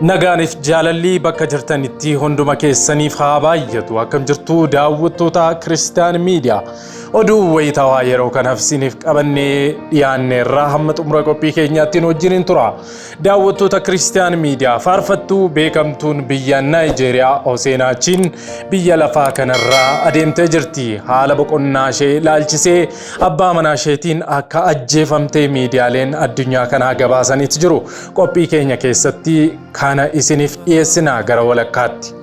Nagaaniif jaalalli bakka jirtanitti hunduma keessaniif haa baay'atu. Akkam jirtu daawwattoota Kiristiyaan Miidiyaa. Oduu wayitaawaa yeroo kanaaf isiniif qabannee dhiyaanneerraa hamma xumura qophii keenyaatti wajjin tura. Daawwattoota Kiristiyaan Miidiyaa faarfattuu beekamtuun biyya Naayijeeriyaa Oseenaachiin biyya lafaa kanarraa adeemtee jirti. Haala boqonnaa ishee ilaalchisee abbaa manaa isheetiin akka ajjeefamtee miidiyaaleen addunyaa kanaa gabaasaniitu jiru. Qophii keenya keessatti kana isiniif dhiyeessina gara walakkaatti.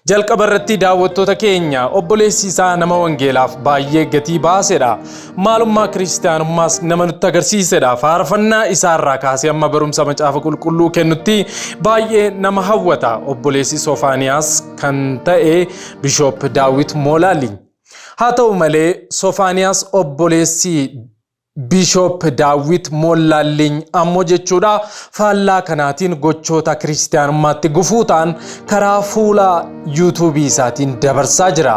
Jalqaba irratti daawwattoota keenya obboleessi isaa nama wangeelaaf baay'ee gatii baasedha. Maalummaa kiristaanummaas nama nutti agarsiisedha. Faarfannaa isaarraa kaasee amma barumsa macaafa qulqulluu kennutti baay'ee nama hawwata. Obboleessi Sofaaniyaas kan ta'e Bishoop Daawit Moolaali. Haa ta'u malee Sofaaniyaas obboleessi Bishoop Daawit Moolaalliin ammoo jechuudha faallaa kanaatiin gochoota kiristaanummaatti gufuutaan karaa fuula YouTube isaatiin dabarsaa jira.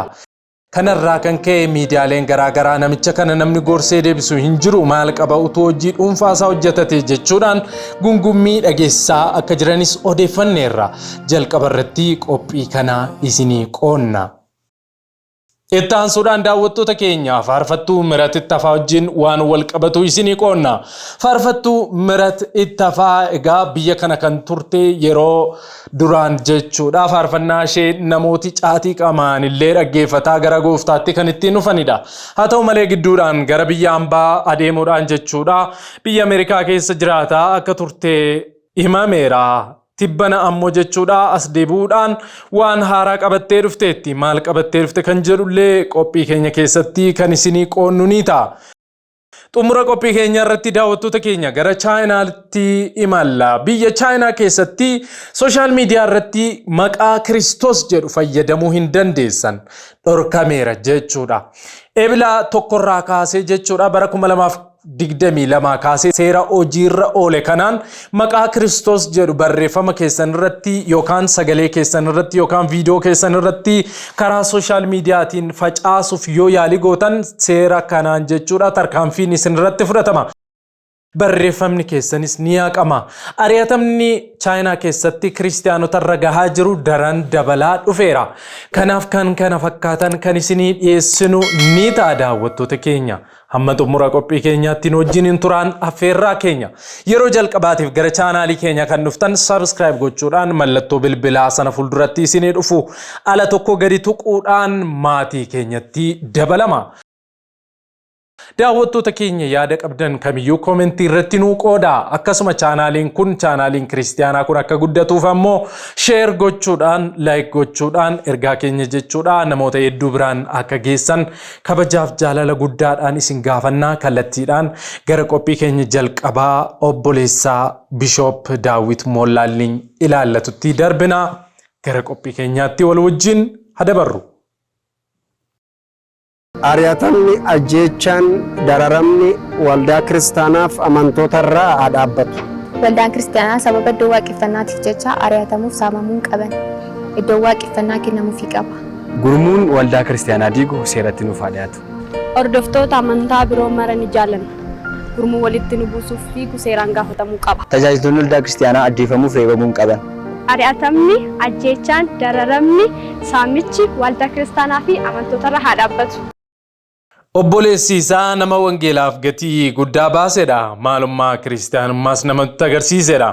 Kanarraa kan ka'e miidiyaaleen garaagaraa namicha kana namni gorsee deebisu hin jiru maal qaba utuu hojii dhuunfaasaa hojjetate jechuudhaan gungummii dhageessaa akka jiranis odeeffanneerra. Jalqaba irratti qophii kana isinii qoonna. Ittaan suudhaan daawwattoota keenya faarfattuu Mirat Ittafaa wajjin waan wal qabatu isinii qoonna. Faarfattuu Mirat Ittafaa egaa biyya kana kan turte yeroo duraan jechuudha. Faarfannaa ishee namooti caatii qamaan illee dhaggeeffataa gara gooftaatti kan ittiin dhufanidha. Haa ta'u malee gidduudhaan gara biyya hambaa adeemuudhaan jechuudha. Biyya Ameerikaa keessa jiraataa akka turte himameera. Tibbana ammoo jechuudha as deebi'uudhaan waan haaraa qabattee dhufteetti. Maal qabattee dhufte kan jedhullee qophii keenya keessatti kan isinii qoonnu ni ta'a. Xumura qophii keenya irratti daawwattoota keenya gara Chaayinaatti imalla. Biyya Chaayinaa keessatti sooshaal miidiyaa irratti maqaa Kiristoos jedhu fayyadamuu hin dandeessan. Dhorkameera jechuudha. Ebila tokkorraa kaasee jechuudha bara 2022 kaasee seera hojiirra oole kanaan maqaa Kiristoos jedhu barreeffama keessan irratti yookaan sagalee keessan irratti yookaan viidiyoo keessan irratti karaa sooshaal miidiyaatiin facaasuuf yoo yaalii gootan seera kanaan jechuudha tarkaanfiin isin irratti fudhatama. Barreeffamni keessanis ni haqama. Ari'atamni Chaayinaa keessatti kiristaanota irra gahaa jiru daran dabalaa dhufeera. Kanaaf kan kana fakkaatan kan isinii dhiyeessinu ni ta'a daawwattoota keenya. Hamma xumura qophii keenyaatti wajjin turaan affeerraa keenya. Yeroo jalqabaatiif gara chaanaalii keenya kan dhuftan subscribe gochuudhaan mallattoo bilbilaa sana fuulduratti isinii dhufu ala tokko gadi tuquudhaan maatii keenyatti dabalama. Daawwattoota keenya yaada qabdan kamiyyuu koomentii irratti nuu qooda. Akkasuma chaanaaliin kiristaanaa kun akka guddatuuf ammoo share gochuudhaan like gochuudhaan ergaa keenya jechuudha namoota hedduu biraan akka geessan kabajaaf jaalala guddaadhaan isin gaafannaa kallattiidhaan gara qophii keenya jalqabaa obboleessaa Bishoop Daawit Moolaalliin ilaallatutti darbina. Gara qophii keenyaatti wal wajjin hadabarru. Ari'atamni ajjeechaan dararamni waldaa kiristaanaaf amantoota irraa haa dhaabbatu. Waldaan kiristaanaa sababa iddoo waaqeffannaatiif jecha ari'atamuuf saamamuu hin qaban. Iddoo waaqeffannaa kennamuufii qaba. Gurmuun waldaa kiristaanaa diigu seeratti nuuf haa dhiyaatu. Hordoftoota amantaa biroo mara ni jaallanna. Gurmuu walitti nu buusuuf fiigu seeraan gaafatamuu qaba. Tajaajiltoonni waldaa kiristaanaa ajjeefamuuf reebamuu hin qaban. Ari'atamni, ajjeechaan, dararamni, saamichi waldaa kiristaanaa fi amantoota irra haa dhaabbatu. Obboleessi isaa nama wangeelaaf gatii guddaa baasedha. Maalummaa kiristaanummaas namatti agarsiisedha.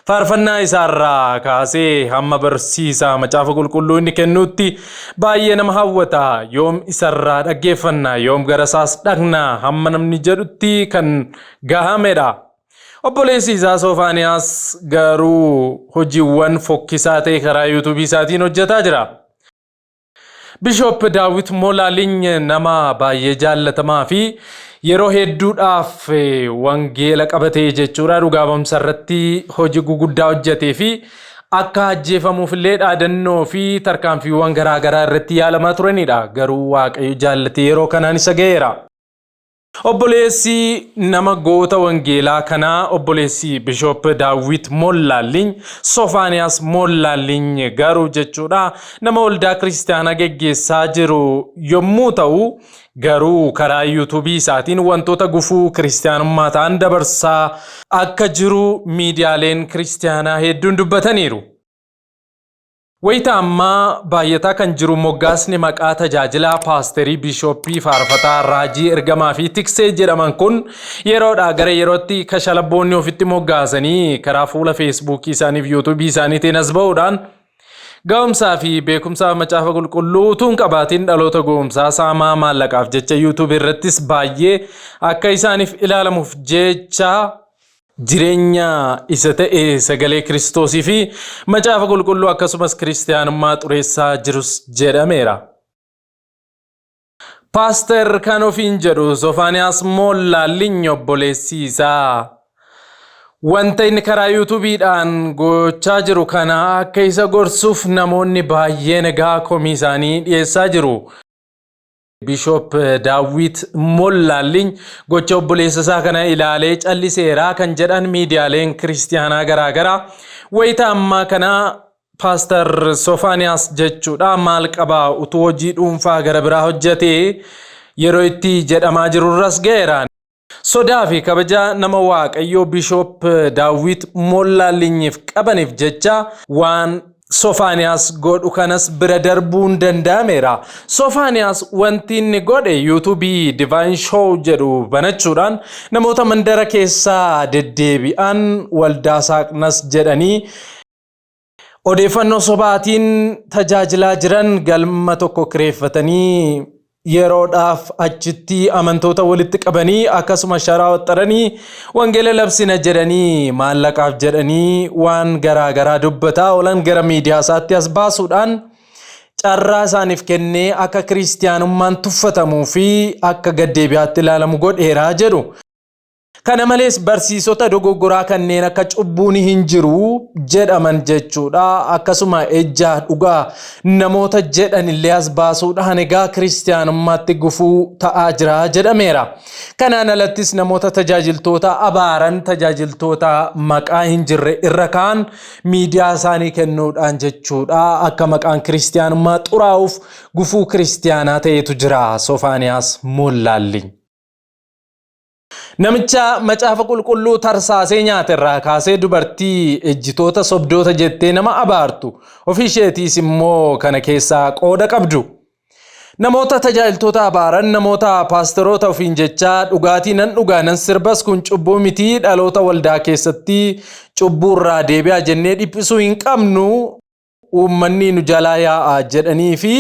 Faarfannaa isaarraa kaasee hamma barsiisaa macaafa qulqulluu inni kennuutti baay'ee nama hawwata. Yoom isarraa dhaggeeffanna yoom gara isaas dhaqna hamma namni jedhutti kan gahamedha. Obboleessi isaa Sofaaniyaas garuu hojiiwwan fokkisaa ta'e karaa YouTube isaatiin hojjetaa jira. Bishoop Daawit Moolaalliin nama baay'ee jaallatamaa fi yeroo hedduudhaaf wangeela qabatee jechuudha dhugaa ba'umsa irratti hojii guguddaa hojjetee fi akka ajjeefamuuf illee dhaadannoo fi tarkaanfiiwwan garaagaraa irratti yaalamaa turanidha. Garuu Waaqayyo jaallatee yeroo kanaan isa ga'eera. Obboleessi nama goota wangeelaa kanaa obboleessi Bishop Daawit Mollaalliin Sofaaniyaas Mollaalliin garuu jechuudha nama waldaa kiristaanaa geggeessaa jiru yommuu ta'u garuu karaa yuutuubii isaatiin wantoota gufuu kiristaanummaa ta'an dabarsaa akka jiru miidiyaaleen kiristaanaa hedduun dubbataniiru. Wayita ammaa baay'ataa kan jiru moggaasni maqaa tajaajilaa paasterii Bishooppii Faarfataa Raajii Ergamaa fi Tiksee jedhaman kun yeroodhaa gara yerootti kashalabboonni ofitti moggaasanii karaa fuula feesbuukii isaaniif yuutuubii isaaniitiin as ba'uudhaan ga'umsaa fi beekumsa macaafa qulqulluu utuun qabaatiin dhaloota ga'umsaa saamaa maallaqaaf jecha yuutuubii irrattis baay'ee akka isaaniif ilaalamuuf jecha jireenya isa ta'e sagalee Kiristoosii fi macaafa qulqulluu akkasumas kiristaanummaa xureessaa jirus jedhameera. Paaster kan ofiin jedhu Sofaaniyaas Mollaalliin obboleessi isaa wanta inni karaa yuutuubiidhaan gochaa jiru kana akka isa gorsuuf namoonni baay'een egaa komii isaanii dhiyeessaa jiru. Bishop Daawit Mollaalliin gocha obboleessa isaa kana ilaalee calliseera kan jedhan miidiyaaleen kiristaanaa garaagaraa wayita ammaa kana Paaster Sofaaniyaas jechuudha maal qabaa utuu hojii dhuunfaa gara biraa hojjetee yeroo itti jedhamaa jirurras ga'eeraan. Sodaa fi kabaja nama Waaqayyoo Bishop Daawit Mollaalliiniif qabaniif jecha waan Sofaaniyaas godhu kanas bira darbuun danda'ameera. Sofaaniyaas wanti inni godhe yuutuubii Divine Show jedhu banachuudhaan namoota mandara keessaa deddeebi'an waldaa saaqnas jedhanii odeeffannoo sobaatiin tajaajilaa jiran galma tokko kireeffatanii yeroodhaaf achitti amantoota walitti qabanii akkasuma sharaa waxxaranii wangeela labsina jedhanii maallaqaaf jedhanii waan garaagaraa dubbataa oolan gara miidiyaa isaatti as baasuudhaan carraa isaaniif kennee akka kiristaanummaan tuffatamuu fi akka gaddeebi'aatti ilaalamu godheeraa jedhu. Kana malees barsiisota dogoggoraa kanneen akka cubbuun hin jiru jedhaman jechuudha akkasuma ejjaa dhugaa namoota jedhan illee as baasuudhaan egaa kiristaanummaatti gufuu ta'aa jira jedhameera. Kanaan alattis namoota tajaajiltoota abaaran tajaajiltoota maqaa hin jirre irra kaan miidiyaa isaanii kennuudhaan jechuudha akka maqaan kiristaanummaa xuraa'uuf gufuu kiristaanaa ta'etu jira. Sofaaniyaas Mollaalliin namicha macaafa qulqulluu tarsaasee nyaate irraa kaasee dubartii ejjitoota sobdoota jettee nama abaartu ofii isheetiis immoo kana keessaa qooda qabdu. Namoota tajaajiltoota abaaran namoota paasteroota ofiin jecha dhugaatii nan dhugaa nan sirbas kun cubbuu mitii dhaloota waldaa keessatti cubbuu irraa deebi'aa jennee dhiphisuu hin qabnu uummanni nu jalaa yaa'aa jedhanii fi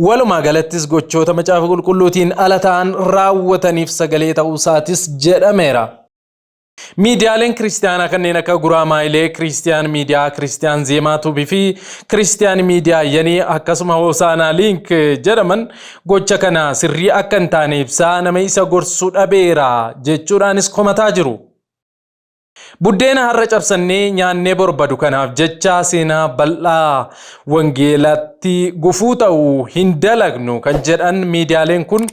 walumaa galattis gochoota macaafa qulqulluutiin ala ta'an raawwataniif sagalee ta'uu isaatis jedhameera. Miidiyaaleen kiristaanaa kanneen akka Guraamaayilee, Kiristiyaan Miidiyaa, Kiristiyaan Zeemaa Tuubii fi Kiristiyaan Miidiyaa Yanii akkasuma Hoosaanaa Liink jedhaman gocha kana sirrii akka hin taane ibsaa nama isa gorsuu dhabeera jechuudhaanis komataa jiru. Buddeena har'a cabsannee nyaannee borbadu kanaaf jecha seenaa bal'aa wangeelatti gufuu ta'uu hin dalagnu kan jedhan miidiyaaleen kun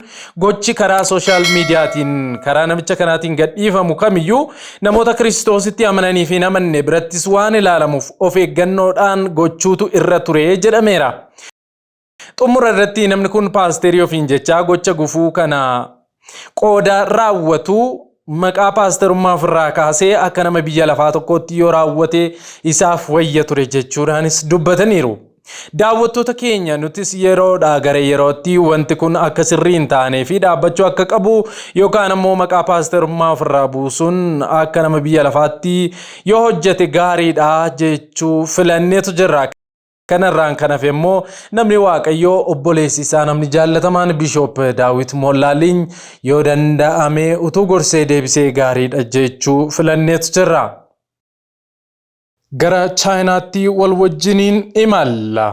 gochi karaa sooshaal miidiyaatiin karaa namicha kanaatiin gadhiifamu kamiyyuu namoota Kiristoositti amananii fi namanne birattis waan ilaalamuuf of eeggannoodhaan gochuutu irra ture jedhameera. Xumura irratti namni kun paasterii ofiin jecha gocha gufuu kana qooda raawwatu maqaa paasterummaa ofirraa kaasee akka nama biyya lafaa tokkotti yoo raawwate isaaf wayya ture jechuudhaanis dubbataniiru. Daawwattoota keenya nutis yeroodhaa gara yerootti wanti kun akka sirrii hin taanee fi dhaabbachuu akka qabu yookaan ammoo maqaa paasterummaa ofirraa buusuun akka nama biyya lafaatti yoo hojjete gaariidha jechuu filanneetu jirra. Kanarraan kanaaf immoo namni Waaqayyoo obboleessi isaa namni jaallatamaan Bishop Daawit Mollaalliin yoo danda'ame utuu gorsee deebisee gaariidha jechuu filanneetu jirra. Gara Chaayinaatti wal wajjiniin imalla.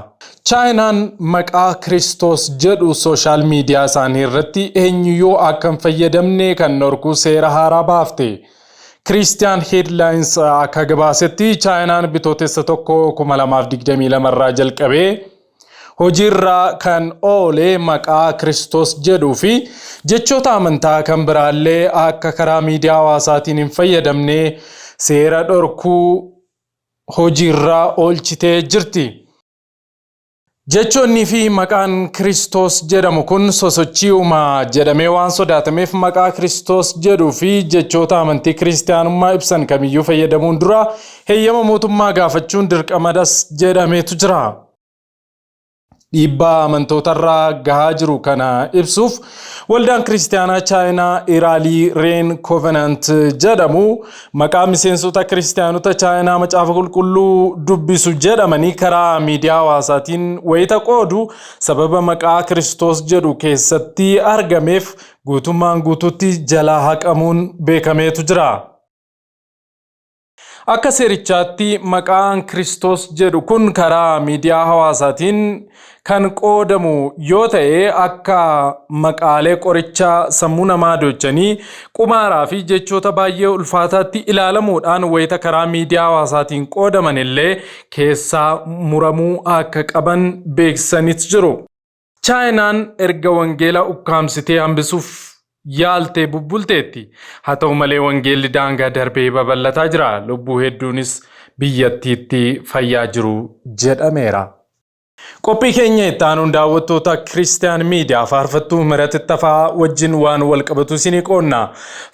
Chaayinaan maqaa Kiristoos jedhu sooshaal miidiyaa isaanii irratti eenyuyyuu akka hin fayyadamne kan dhorku seera haaraa baafte. Christian Headlines akka gabaasetti Chaayinaan bitootessa tokko 2022 irraa jalqabee hojiirra kan oole maqaa Kiristoos jedhuu fi jechoota amantaa kan biraallee akka karaa miidiyaa hawaasaatiin hin fayyadamne seera dhorkuu hojiirra oolchitee jirti. Jechoonni fi maqaan Kiristoos jedhamu kun sosochii uumaa jedhamee waan sodaatameef maqaa Kiristoos jedhuu fi jechoota amantii kiristaanummaa ibsan kamiyyuu fayyadamuun dura heeyyama mootummaa gaafachuun dirqamadhas jedhameetu jira. Dhiibbaa amantootarraa gahaa jiru kana ibsuuf waldaan kiristaanaa chaayinaa Iraalii Reen Covenant jedhamu maqaa miseensota kiristaanota chaayinaa macaafa qulqulluu dubbisu jedhamanii karaa miidiyaa hawaasaatiin wayita qoodu sababa maqaa Kiristoos jedhu keessatti argameef guutummaan guutuutti jalaa haqamuun beekameetu jira. Akka seerichaatti maqaan Kiristoos jedhu kun karaa miidiyaa hawaasaatiin kan qoodamu yoo ta'e akka maqaalee qorichaa sammuu namaa dhochanii qumaaraa fi jechoota baay'ee ulfaataatti ilaalamuudhaan wayita karaa miidiyaa hawaasaatiin qoodaman illee keessaa muramuu akka qaban beeksisaniitu jiru. Chaayinaan erga wangeela ukkaamsitee hambisuuf yaaltee bubbulteetti. Haa ta'u malee wangeelli daangaa darbee babal'ataa jira. Lubbuu hedduunis biyyattiitti fayyaa jiru jedhameera. Qophii keenya itti aanuun daawwattoota Kiristiyaan Miidiyaa Faarfattuu Mirat Ittafaa wajjin waan wal qabatu isinii qoonna.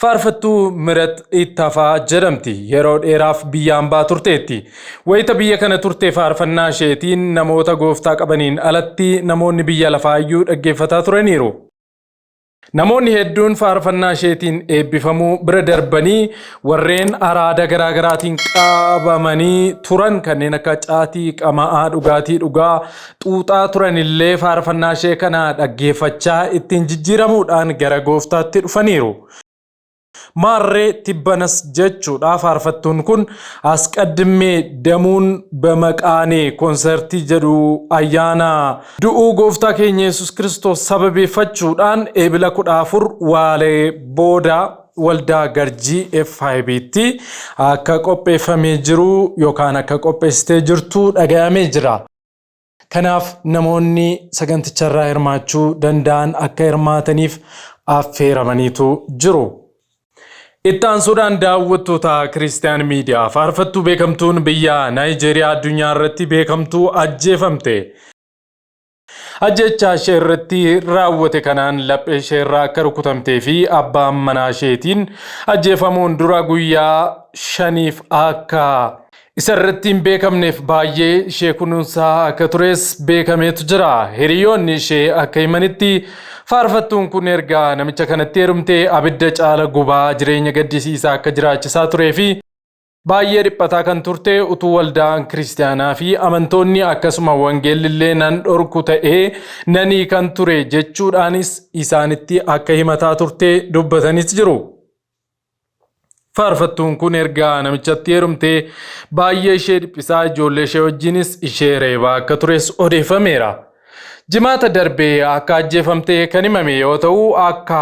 Faarfattuu Mirat Ittafaa jedhamti. Yeroo dheeraaf biyya hambaa turteetti. Wayita biyya kana turte faarfannaa isheetiin namoota gooftaa qabaniin alatti namoonni biyya lafaayyuu dhaggeeffataa turaniiru. Namoonni hedduun faarfannaa isheetiin eebbifamuu bira darbanii warreen araada garaagaraatiin qabamanii turan kanneen akka caatii, qama'aa, dhugaatii dhugaa, xuuxaa turan illee faarfannaa ishee kana dhaggeeffachaa ittiin jijjiiramuudhaan gara gooftaatti dhufaniiru. Maarree tibbanas jechuudha faarfattuun kun as qaddimee damuun bamaqaanee konsertii jedhu ayyaana du'uu gooftaa keenya Yesuus Kiristoos sababeeffachuudhaan eebila 14 waalee booda waldaa Garjii F5tti akka qopheeffamee jiru yookaan akka qopheessitee jirtu dhaga'amee jira. Kanaaf namoonni saganticharraa hirmaachuu danda'an akka hirmaataniif affeeramaniitu jiru. Ittaan Sudaan daawwattoota Kiristiyaan Miidiyaa faarfattuu beekamtuun biyya Naayijeeriyaa addunyaa irratti beekamtuu ajjeefamte. Ajjechaa ishee irratti raawwate kanaan laphee ishee irraa akka rukutamtee fi abbaan manaa isheetiin ajjeefamuun dura guyyaa 5 akka isa irratti hin beekamneef baay'ee ishee kunuunsaa akka tures beekameetu jira. Hiriyoonni ishee akka himanitti faarfattuun kun erga namicha kanatti heerumtee abidda caala gubaa jireenya gaddisiisaa akka jiraachisaa turee fi baay'ee dhiphataa kan turte utuu waldaan kiristaanaa fi amantoonni akkasuma wangeellillee nan dhorku ta'ee nanii kan ture jechuudhaanis isaanitti akka himataa turte dubbatanis jiru. Faarfattuun kun erga namichatti heerumtee baay'ee ishee dhiphisaa ijoollee ishee wajjinis ishee reebaa akka tures odeeffameera. Jimaata darbee akka ajjeefamtee kan himame yoo ta'u akka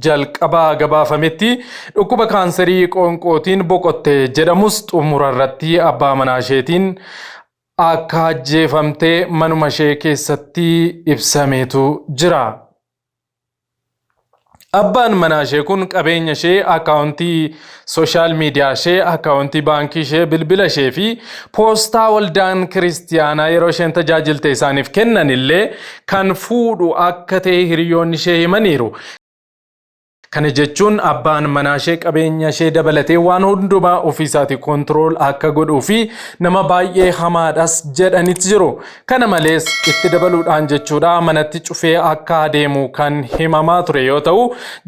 jalqabaa gabaafametti dhukkuba kaanserii qoonqootiin boqotte jedhamus xumura irratti abbaa manaa isheetiin akka ajjeefamtee manuma ishee keessatti ibsameetu jira. Abbaan manaa ishee kun qabeenya ishee akaawuntii sooshaal miidiyaa ishee, akaawuntii baankii ishee, bilbila ishee fi poostaa waldaan kiristiyaanaa yeroo isheen tajaajilte isaaniif kennan illee kan fuudhu akka ta'e hiriyoonni ishee himaniiru. Kana jechuun abbaan manaa ishee qabeenya ishee dabalatee waan hundumaa ofiisaatii kontirool akka godhuu fi nama baay'ee hamaadhas jedhanitti jiru. Kana malees itti dabaluudhaan jechuudha manatti cufee akka adeemu kan himamaa ture yoo ta'u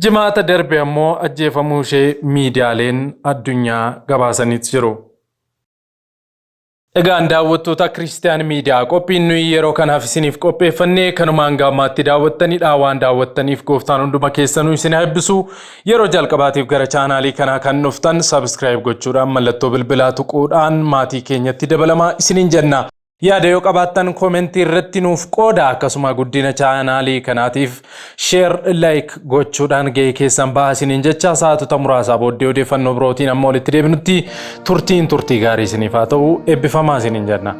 jimaata darbe ammoo ajjeefamuu ishee miidiyaaleen addunyaa gabaasanitti jiru. Egaan daawwattoota Kiristiyaan Miidiyaa qophiin nuyi yeroo kanaaf isiniif qopheeffannee kanumaan gaammaatti daawwattanidha. Waan daawwattaniif gooftaan hunduma keessanuu isin eebbisu. Yeroo jalqabaatiif gara chaanaalii kanaa kan dhuftan subscribe gochuudhaan mallattoo bilbilaa tuquudhaan maatii keenyatti dabalamaa isiniin jenna. Yaada yoo qabaattan komentii irratti nuuf qooda akkasuma guddina chaanaalii kanaatiif share like gochuudhaan gahee keessan bahaa isiniin jecha sa'aatota muraasaa booddee odeeffannoo birootiin amma walitti deebinutti turtii gaarii isiniif haa ta'u eebbifamaa isiniin jenna.